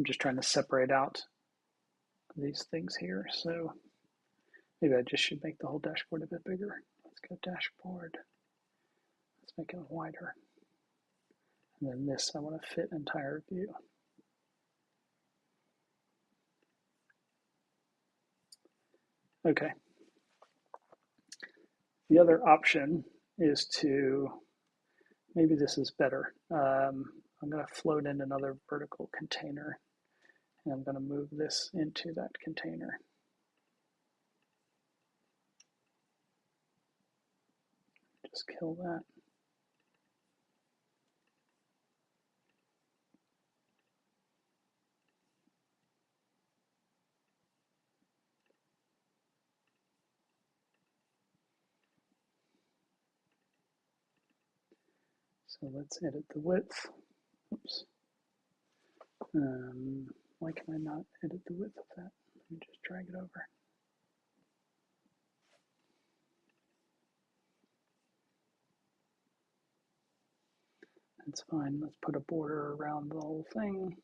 just trying to separate out these things here. So maybe I just should make the whole dashboard a bit bigger. Let's go dashboard. Let's make it wider. And then this, I want to fit entire view. Okay. The other option is to, maybe this is better. I'm going to float in another vertical container, and I'm going to move this into that container. Just kill that. So let's edit the width. Oops. Why can I not edit the width of that? Let me just drag it over. That's fine. Let's put a border around the whole thing.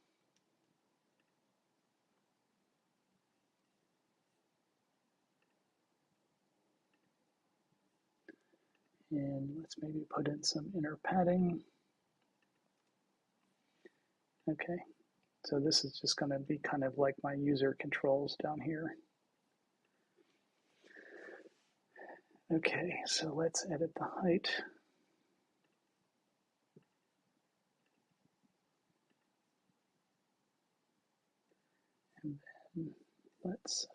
And let's maybe put in some inner padding. Okay, so this is just going to be kind of like my user controls down here. Okay, so let's edit the height. And then let's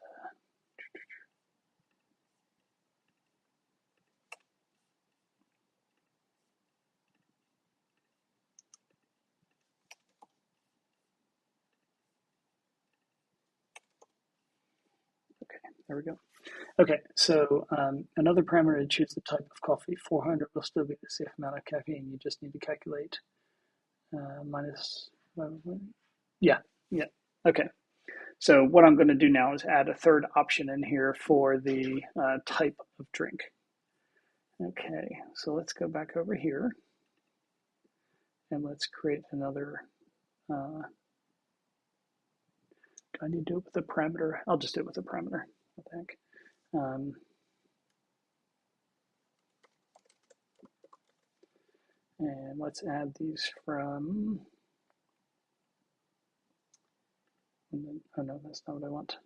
okay, there we go. Okay, so another parameter to choose the type of coffee. 400 will still be the safe amount of caffeine. You just need to calculate minus, yeah, yeah. Okay, so what I'm going to do now is add a third option in here for the type of drink. Okay, so let's go back over here and let's create another. Do I need to do it with a parameter? I'll just do it with a parameter, I think. And let's add these from, oh no, that's not what I want.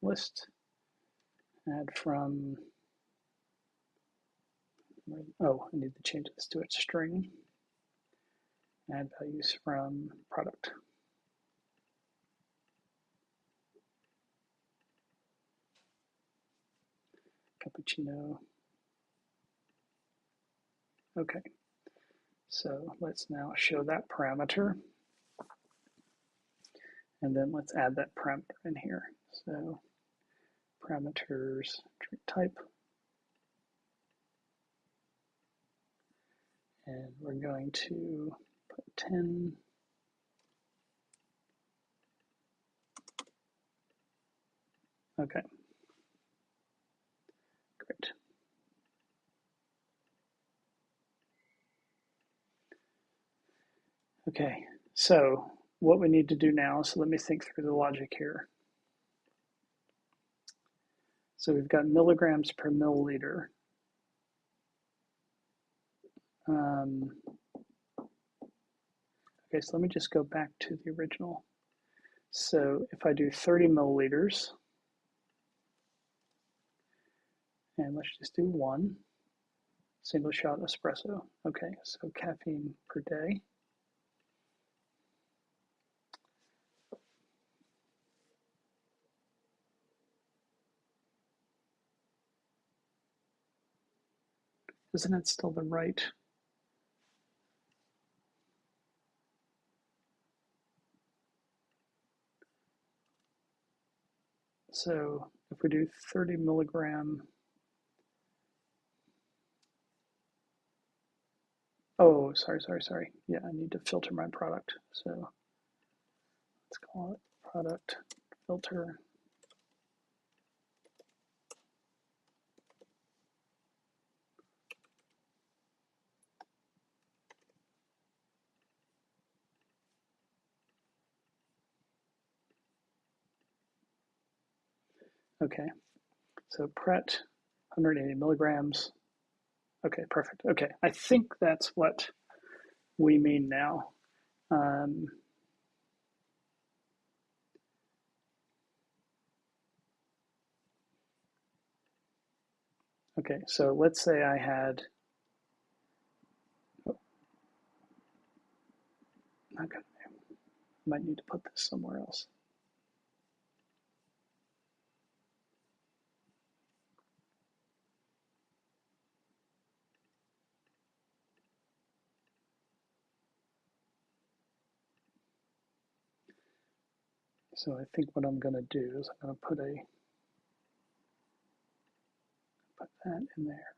List, add from, oh, I need to change this to a string. Add values from product. Cappuccino. Okay, so let's now show that parameter. And then let's add that parameter in here. So parameters, drink type. And we're going to put 10. Okay, great. Okay, so what we need to do now, so let me think through the logic here. So we've got milligrams per milliliter. Okay, so let me just go back to the original. So if I do 30 milliliters, and let's just do one, single shot espresso. Okay, so caffeine per day. Isn't it still the right? So if we do 30 milligram, oh, sorry. Yeah, I need to filter my product. So let's call it product filter. Okay, so Pret, 180 milligrams. Okay, perfect. Okay, I think that's what we mean now. Okay, so let's say I had, oh, not good. Might need to put this somewhere else. So I think what I'm going to do is I'm going to put that in there.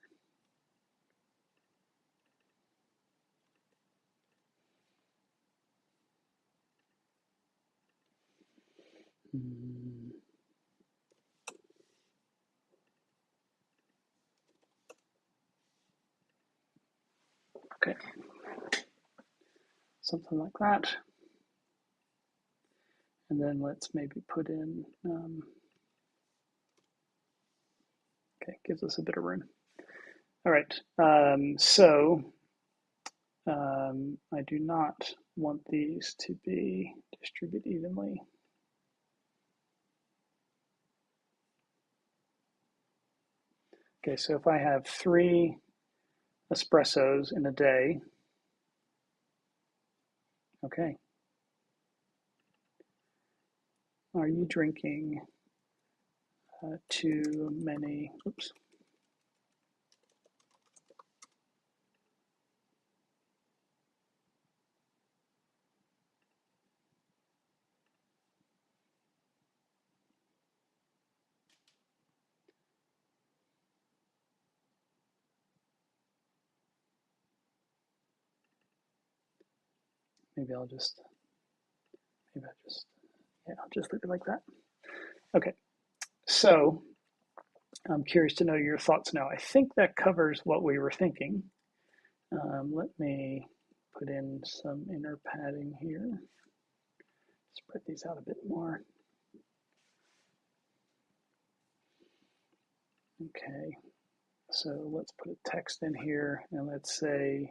Okay, something like that. And then let's maybe put in, okay, gives us a bit of room. All right, I do not want these to be distributed evenly. Okay, so if I have 3 espressos in a day, okay, are you drinking too many, oops. Maybe I'll just, yeah, I'll just leave it like that. Okay, so I'm curious to know your thoughts now. I think that covers what we were thinking. Let me put in some inner padding here. Spread these out a bit more. Okay, so let's put a text in here and let's say,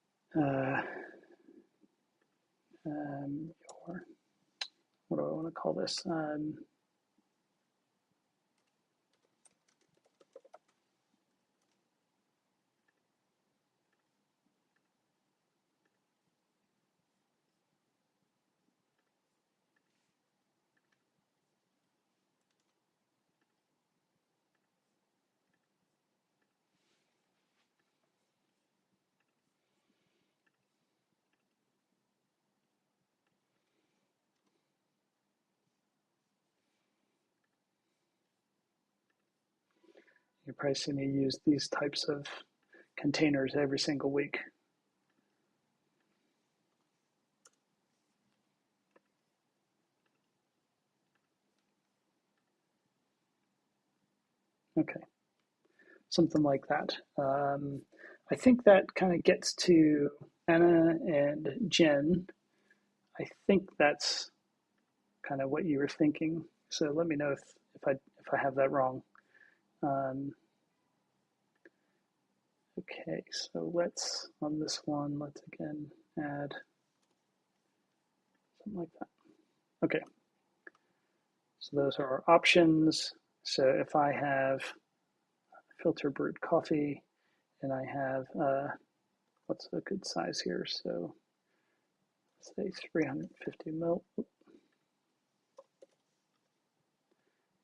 your, what do I want to call this? You're probably seeing me use these types of containers every single week. Okay, something like that. I think that kind of gets to Anna and Jen. I think that's kind of what you were thinking. So let me know if I have that wrong. Um, okay, so let's on this one, let's again add something like that. Okay, so those are our options. So if I have filter brewed coffee and I have what's a good size here? So let's say 350 mil,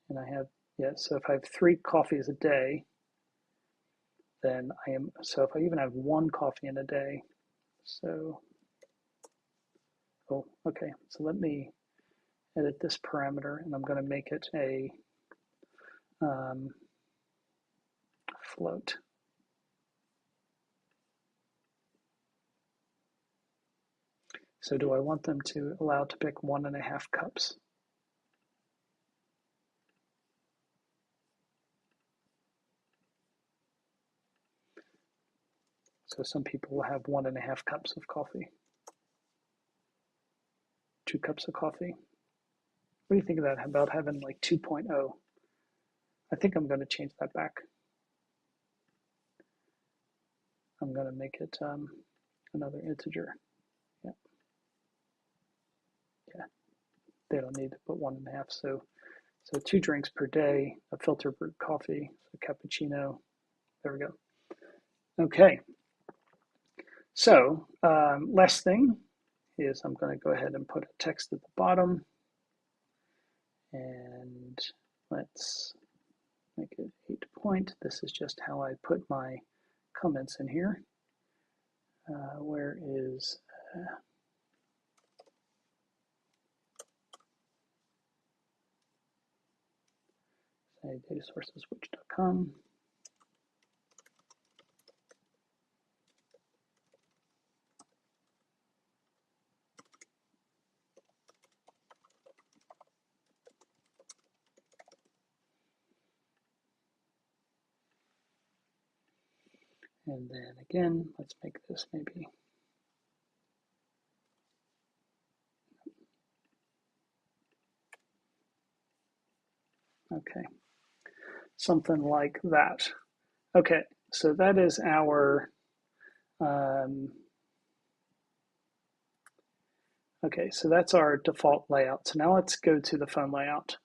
and I have, yeah. So if I have 3 coffees a day, then I am. So if I even have 1 coffee in a day, so oh, okay. So let me edit this parameter, and I'm going to make it a float. So do I want them to allow to pick 1.5 cups? So some people will have 1.5 cups of coffee, 2 cups of coffee. What do you think of that? About having like 2.0? I think I'm going to change that back. I'm going to make it another integer. Yeah, yeah. They don't need to put 1.5. So 2 drinks per day of filter brewed coffee, so cappuccino. There we go. Okay. So last thing is I'm going to go ahead and put a text at the bottom, and let's make it 8 point. This is just how I put my comments in here. Where is say data sources which.com. And then again, let's make this maybe okay, something like that. Okay, so that is our okay, so that's our default layout. So now let's go to the phone layout.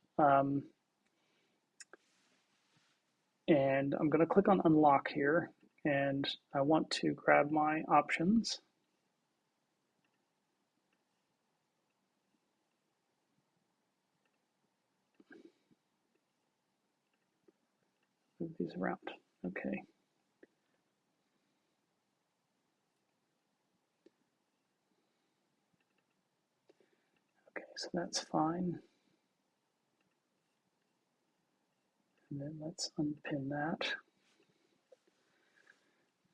And I'm going to click on unlock here, and I want to grab my options. Move these around. Okay. Okay, so that's fine. And then let's unpin that.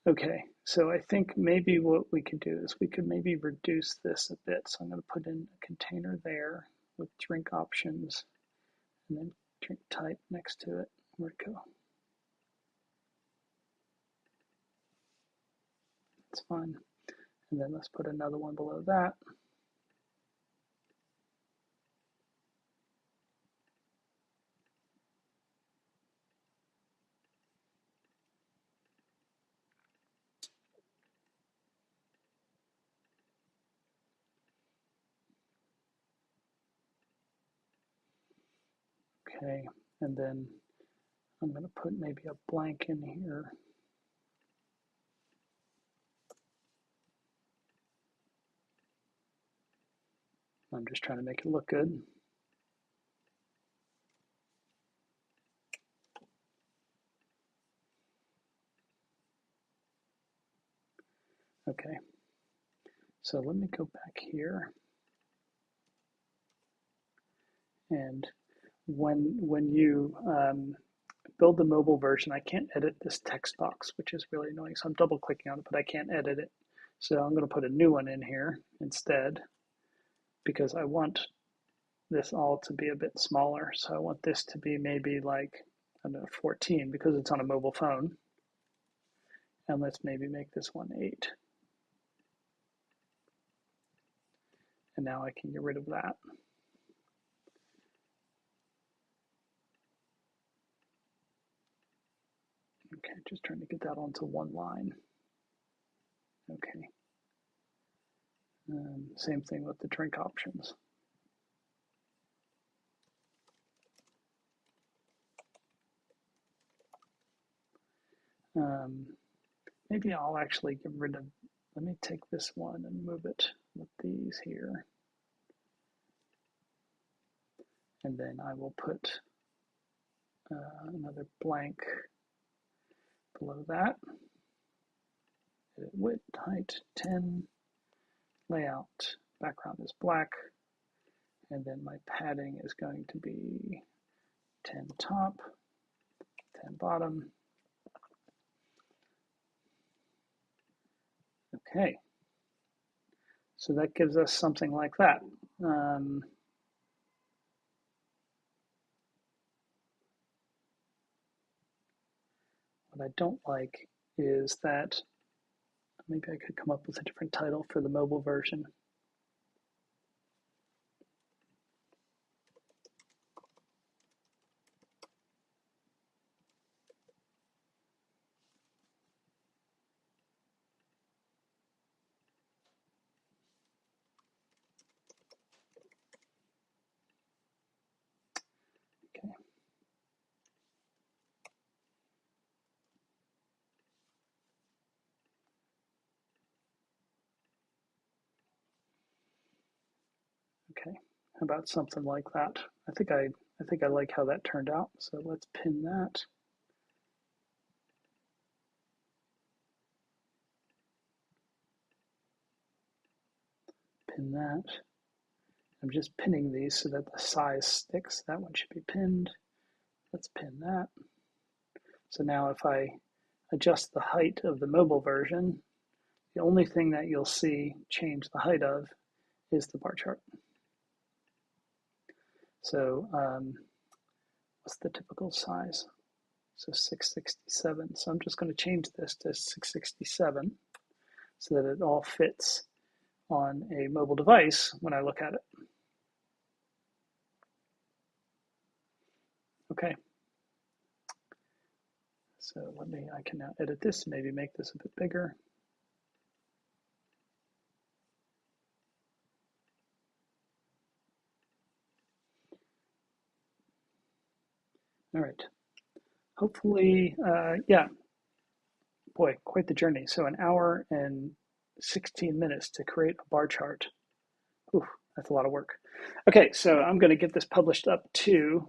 Okay, so I think maybe what we could do is we could maybe reduce this a bit. So I'm going to put in a container there with drink options and then drink type next to it. Where'd it go? That's fine. And then let's put another one below that. Okay, and then I'm going to put maybe a blank in here. I'm just trying to make it look good. Okay, so let me go back here. And when you build the mobile version, I can't edit this text box, which is really annoying. So I'm double clicking on it, but I can't edit it. So I'm going to put a new one in here instead because I want this all to be a bit smaller. So I want this to be maybe like, I don't know, 14 because it's on a mobile phone. And let's maybe make this one 8. And now I can get rid of that. Okay, just trying to get that onto one line. Okay. Same thing with the drink options. Maybe I'll actually get rid of, let me take this one and move it with these here. And then I will put another blank below that. Width, height, 10, layout, background is black. And then my padding is going to be 10 top, 10 bottom. Okay, so that gives us something like that. What I don't like is that maybe I could come up with a different title for the mobile version. Okay. Okay, how about something like that? I think I like how that turned out. So let's pin that. Pin that. I'm just pinning these so that the size sticks. That one should be pinned. Let's pin that. So now if I adjust the height of the mobile version, the only thing that you'll see change the height of is the bar chart. So what's the typical size? So 667. So I'm just going to change this to 667 so that it all fits on a mobile device when I look at it. Okay. So I can now edit this, maybe make this a bit bigger. All right. Hopefully, yeah, boy, quite the journey. So an hour and 16 minutes to create a bar chart. Ooh, that's a lot of work. Okay, so I'm going to get this published up to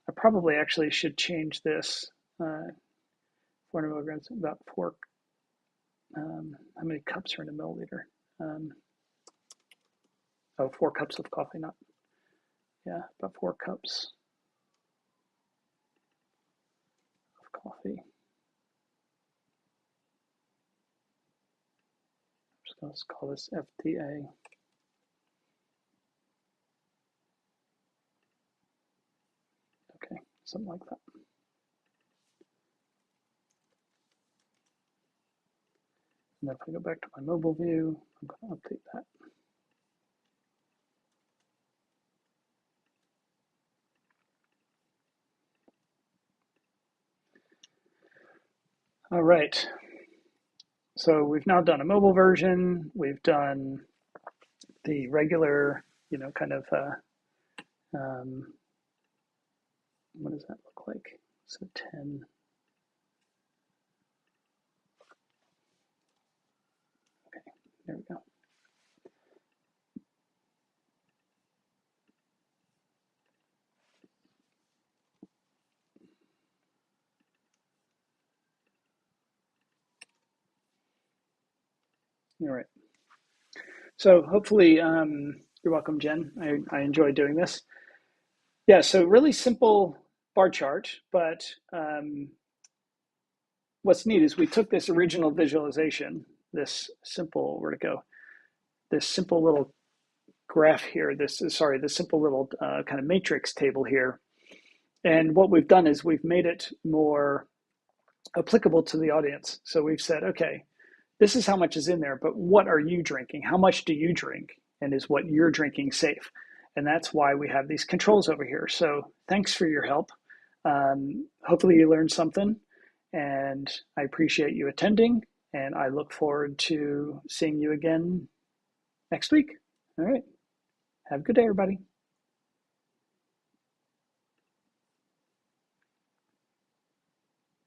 I probably actually should change this. 400 milligrams, about four. How many cups are in a milliliter? Oh, 4 cups of coffee, not, yeah, about 4 cups of coffee. Let's call this FDA. Okay, something like that. And then if I go back to my mobile view, I'm going to update that. All right. So we've now done a mobile version. We've done the regular, kind of, what does that look like? So 10. Okay, there we go. All right. So hopefully, you're welcome, Jen. I enjoy doing this. Yeah, so really simple bar chart, but what's neat is we took this original visualization, this simple, where'd it go? This simple little graph here, this simple little kind of matrix table here. And what we've done is we've made it more applicable to the audience. So we've said, okay, this is how much is in there, but what are you drinking? How much do you drink? And is what you're drinking safe? And that's why we have these controls over here. So thanks for your help. Hopefully you learned something, and I appreciate you attending, and I look forward to seeing you again next week. All right. Have a good day, everybody.